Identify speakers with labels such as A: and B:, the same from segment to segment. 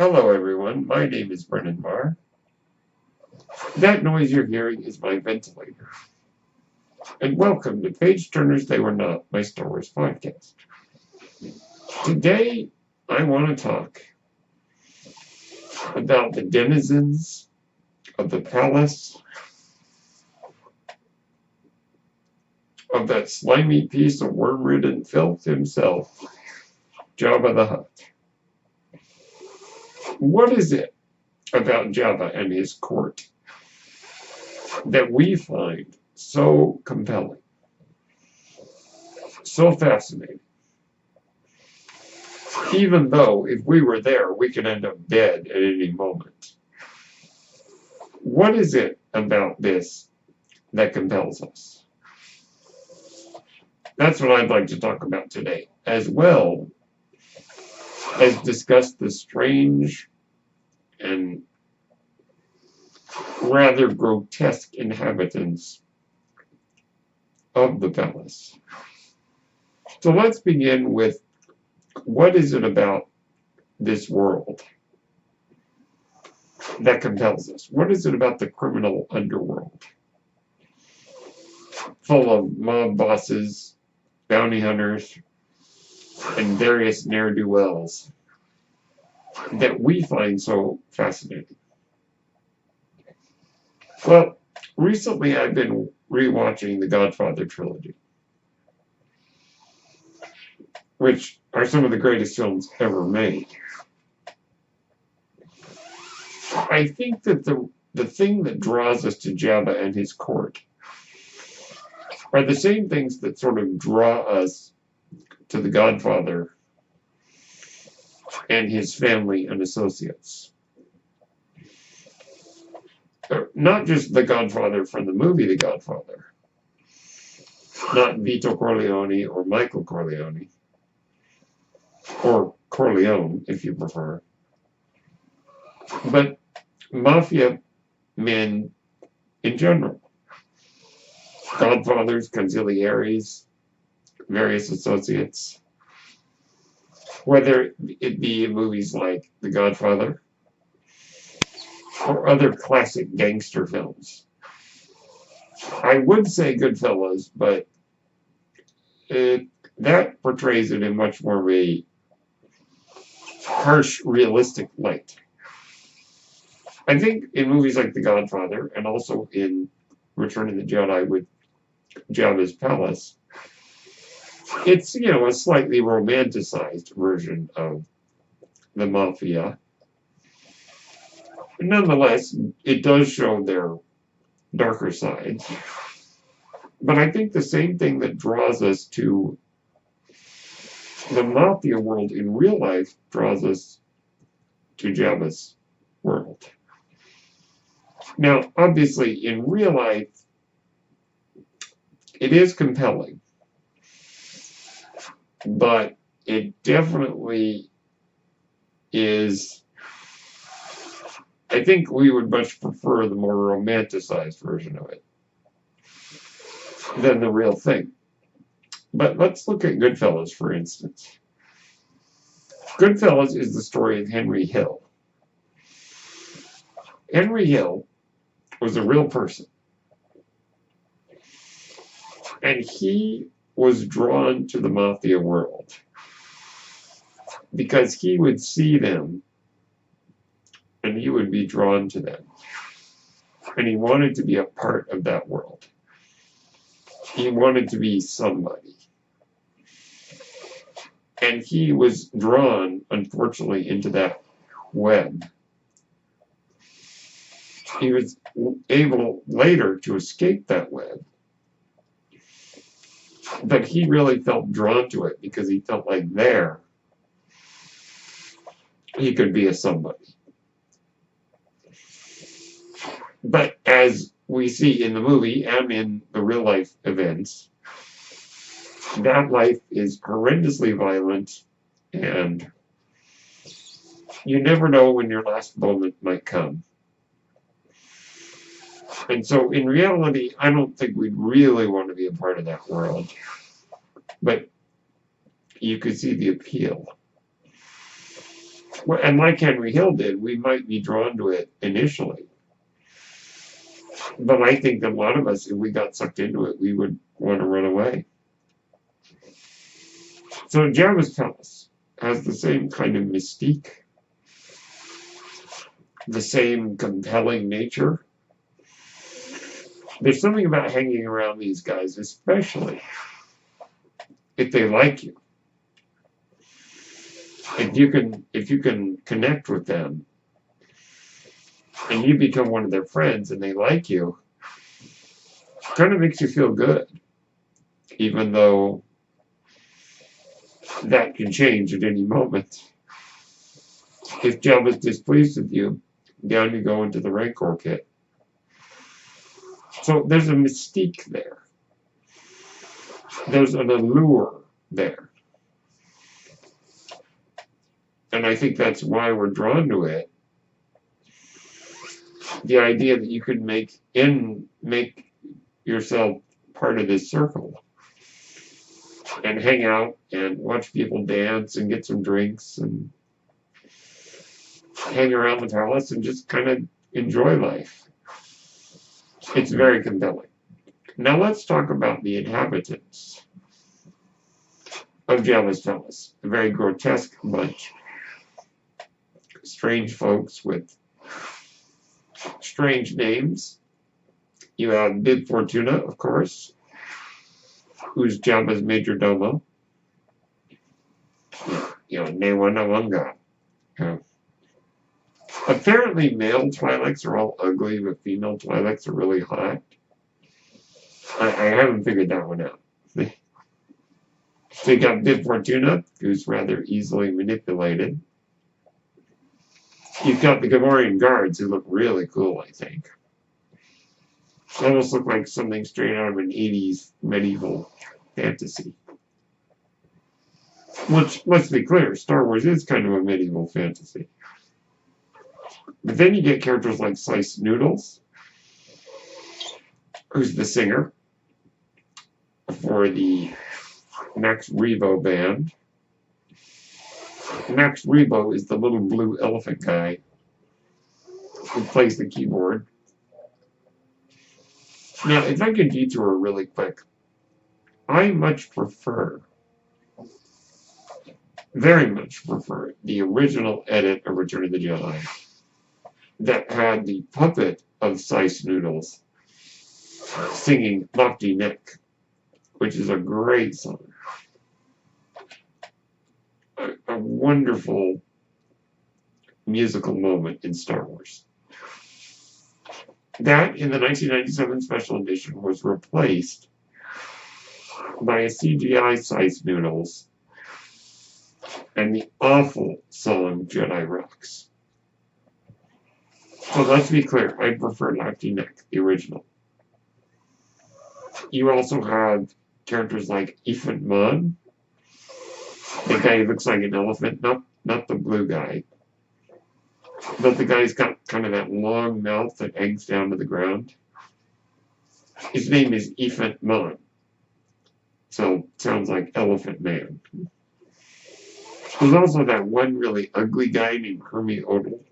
A: Hello everyone, my name is Brennan Marr. That noise you're hearing is my ventilator. And welcome to Page Turners They Were Not, my Star Wars podcast. Today, I want to talk about the denizens of the palace of that slimy piece of worm-ridden filth himself, Jabba the Hutt. What is it about Jabba and his court that we find so compelling, so fascinating? Even though if we were there, we could end up dead at any moment. What is it about this that compels us? That's what I'd like to talk about today, as well as discuss the strange and rather grotesque inhabitants of the palace. So let's begin with, what is it about this world that compels us? What is it about the criminal underworld, full of mob bosses, bounty hunters, and various ne'er-do-wells, that we find so fascinating? Well, recently I've been rewatching the Godfather trilogy, which are some of the greatest films ever made. I think that the thing that draws us to Jabba and his court are the same things that sort of draw us to the Godfather and his family and associates. Not just the Godfather from the movie The Godfather, not Vito Corleone or Michael Corleone, or Corleone if you prefer, but mafia men in general. Godfathers, consiglieres, various associates, whether it be in movies like The Godfather or other classic gangster films. I would say Goodfellas, but that portrays it in much more of a harsh, realistic light. I think in movies like The Godfather, and also in Return of the Jedi with Jabba's Palace, it's, a slightly romanticized version of the mafia. Nonetheless, it does show their darker side. But I think the same thing that draws us to the mafia world in real life draws us to Jabba's world. Now, obviously, in real life, it is compelling, but it definitely is. I think we would much prefer the more romanticized version of it than the real thing. But let's look at Goodfellas, for instance. Goodfellas is the story of Henry Hill. Henry Hill was a real person. And he was drawn to the mafia world because he would see them and he would be drawn to them. And he wanted to be a part of that world. He wanted to be somebody. And he was drawn, unfortunately, into that web. He was able later to escape that web. But he really felt drawn to it because he felt like there he could be a somebody. But as we see in the movie and in the real life events, that life is horrendously violent, and you never know when your last moment might come. And so in reality, I don't think we'd really want to be a part of that world. But you could see the appeal. Well, and like Henry Hill did, we might be drawn to it initially. But I think that a lot of us, if we got sucked into it, we would want to run away. So Jabba's Palace has the same kind of mystique, the same compelling nature. There's something about hanging around these guys, especially if they like you. If you can connect with them and you become one of their friends and they like you, it kind of makes you feel good, even though that can change at any moment. If Jabba's displeased with you, down you go into the Rancor kit. So there's a mystique there. There's an allure there. And I think that's why we're drawn to it. The idea that you could make yourself part of this circle and hang out and watch people dance and get some drinks and hang around the palace and just kind of enjoy life. It's very compelling. Now let's talk about the inhabitants of Jabba's Palace. A very grotesque bunch. Strange folks with strange names. You have Bib Fortuna, of course, who's Jabba's major domo. Newa Nawanga. Apparently, male Twi'leks are all ugly, but female Twi'leks are really hot. I haven't figured that one out. So you got Bib Fortuna, who's rather easily manipulated. You've got the Gamorrean guards, who look really cool, I think. They almost look like something straight out of an 80s medieval fantasy. Which, let's be clear, Star Wars is kind of a medieval fantasy. But then you get characters like Sliced Noodles, who's the singer for the Max Rebo band. Max Rebo is the little blue elephant guy who plays the keyboard. Now, if I could detour really quick, I very much prefer the original edit of Return of the Jedi that had the puppet of Sliced Noodles singing Lofty Neck, which is a great song. A wonderful musical moment in Star Wars. That, in the 1997 special edition, was replaced by a CGI Sliced Noodles and the awful song Jedi Rocks. So let's be clear, I prefer Lofty Neck, the original. You also have characters like Ifrit Mon, the guy who looks like an elephant, not the blue guy, but the guy's got kind of that long mouth that hangs down to the ground. His name is Ifrit Mon, so sounds like Elephant Man. There's also that one really ugly guy named Hermie Odal.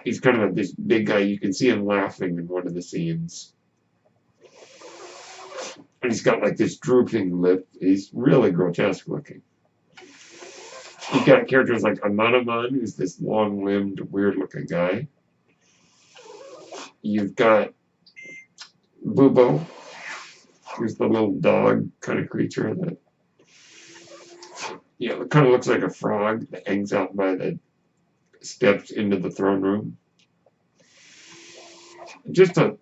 A: He's kind of this big guy. You can see him laughing in one of the scenes. And he's got like this drooping lip. He's really grotesque looking. You've got characters like Amanaman, who's this long-limbed, weird-looking guy. You've got Bubo, who's the little dog kind of creature that, it kind of looks like a frog that hangs out by the steps into the throne room. Just a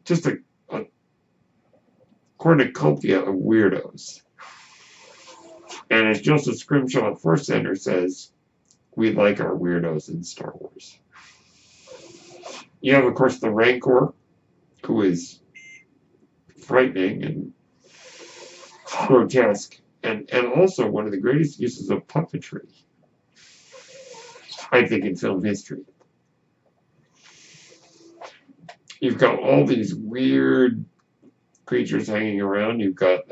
A: cornucopia of weirdos. And as Joseph Scrimshaw at Force Center says, we like our weirdos in Star Wars. You have, of course, the Rancor, who is frightening and grotesque, and also one of the greatest uses of puppetry, I think, in film history. You've got all these weird creatures hanging around. You've got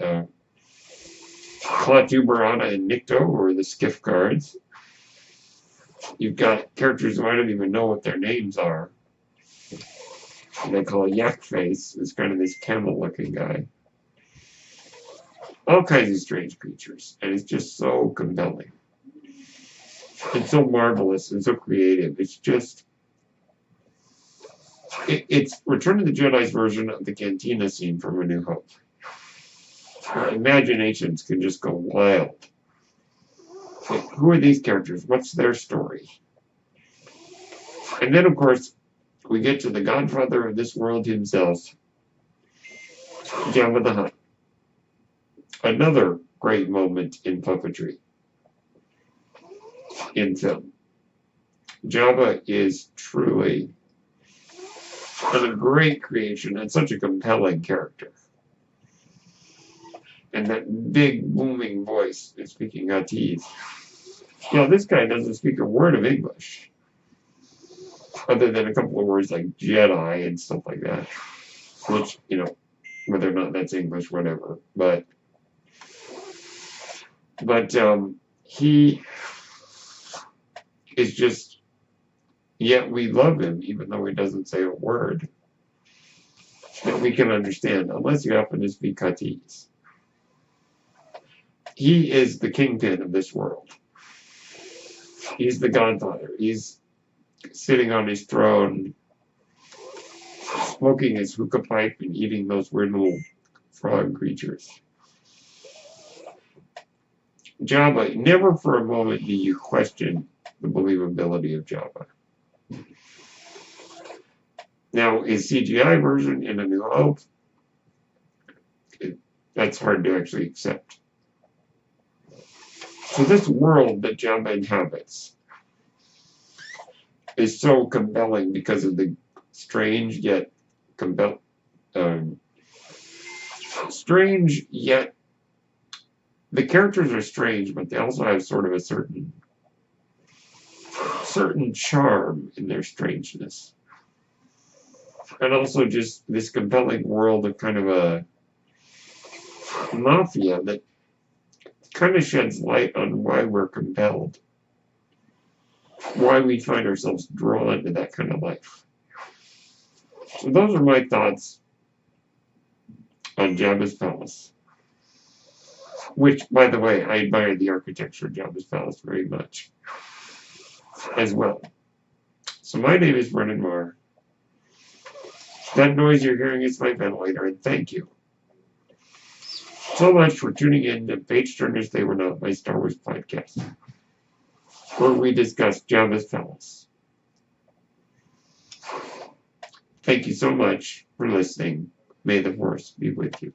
A: Klaatu Barada and Nikto, or the Skiff Guards. You've got characters who I don't even know what their names are. They call Yak Face. It's kind of this camel-looking guy. All kinds of strange creatures, and it's just so compelling. It's so marvelous and so creative. It's just... It's Return of the Jedi's version of the Cantina scene from A New Hope. Our imaginations can just go wild. Who are these characters? What's their story? And then, of course, we get to the godfather of this world himself, Jabba the Hutt. Another great moment in puppetry in film. Jabba is truly a great creation and such a compelling character. And that big booming voice is speaking Huttese. You know, this guy doesn't speak a word of English, other than a couple of words like Jedi and stuff like that, which, you know, whether or not that's English, whatever. But he is just, yet we love him, even though he doesn't say a word that we can understand, unless you happen to speak Huttese. He is the kingpin of this world. He's the Godfather. He's sitting on his throne, smoking his hookah pipe and eating those weird little frog creatures. Jabba, never for a moment do you question the believability of Jabba. Now, his CGI version in A New Hope, that's hard to actually accept. So this world that Jabba inhabits is so compelling because of the strange yet strange yet the characters are strange, but they also have sort of a certain charm in their strangeness. And also just this compelling world of kind of a mafia that kind of sheds light on why we're compelled, why we find ourselves drawn to that kind of life. So those are my thoughts on Jabba's Palace, which, by the way, I admire the architecture of Jabba's Palace very much as well. So my name is Brennan Marr. That noise you're hearing is my ventilator, and thank you so much for tuning in to Page Turners They Were Not, my Star Wars podcast, where we discuss Jabba's Palace. Thank you so much for listening. May the Force be with you.